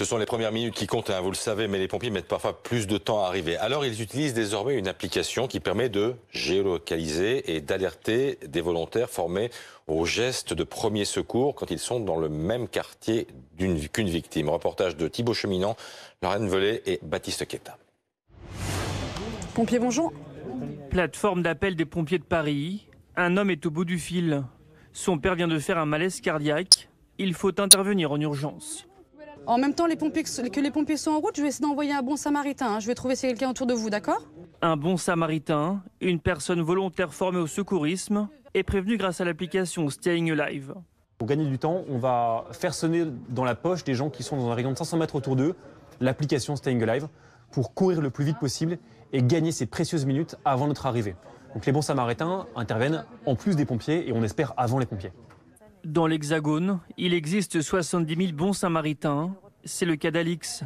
Ce sont les premières minutes qui comptent, hein, vous le savez, mais les pompiers mettent parfois plus de temps à arriver. Alors ils utilisent désormais une application qui permet de géolocaliser et d'alerter des volontaires formés aux gestes de premier secours quand ils sont dans le même quartier qu'une victime. Reportage de Thibaut Cheminant, Lorraine Velay et Baptiste Quetta. Pompiers, bonjour. Plateforme d'appel des pompiers de Paris. Un homme est au bout du fil. Son père vient de faire un malaise cardiaque. Il faut intervenir en urgence. En même temps que les pompiers sont en route, je vais essayer d'envoyer un bon samaritain. Je vais trouver si quelqu'un autour de vous, d'accord? Un bon samaritain, une personne volontaire formée au secourisme, est prévenue grâce à l'application Staying Alive. Pour gagner du temps, on va faire sonner dans la poche des gens qui sont dans un rayon de 500 mètres autour d'eux l'application Staying Alive pour courir le plus vite possible et gagner ces précieuses minutes avant notre arrivée. Donc les bons samaritains interviennent en plus des pompiers et on espère avant les pompiers. Dans l'Hexagone, il existe 70 000 bons samaritains. C'est le cas d'Alix.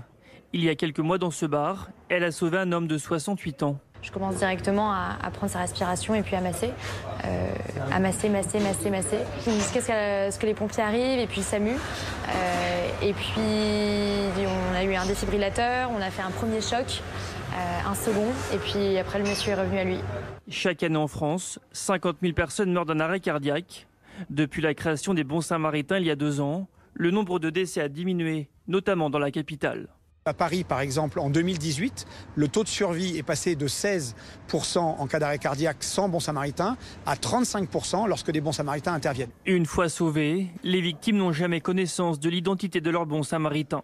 Il y a quelques mois dans ce bar, elle a sauvé un homme de 68 ans. Je commence directement à prendre sa respiration et puis à masser. Masser. Jusqu'à ce que les pompiers arrivent et puis SAMU. Et puis on a eu un défibrillateur, on a fait un premier choc, un second, et puis après le monsieur est revenu à lui. Chaque année en France, 50 000 personnes meurent d'un arrêt cardiaque. Depuis la création des bons samaritains il y a 2 ans, le nombre de décès a diminué, notamment dans la capitale. À Paris, par exemple, en 2018, le taux de survie est passé de 16% en cas d'arrêt cardiaque sans bon samaritain à 35% lorsque des bons samaritains interviennent. Une fois sauvés, les victimes n'ont jamais connaissance de l'identité de leur bon samaritain.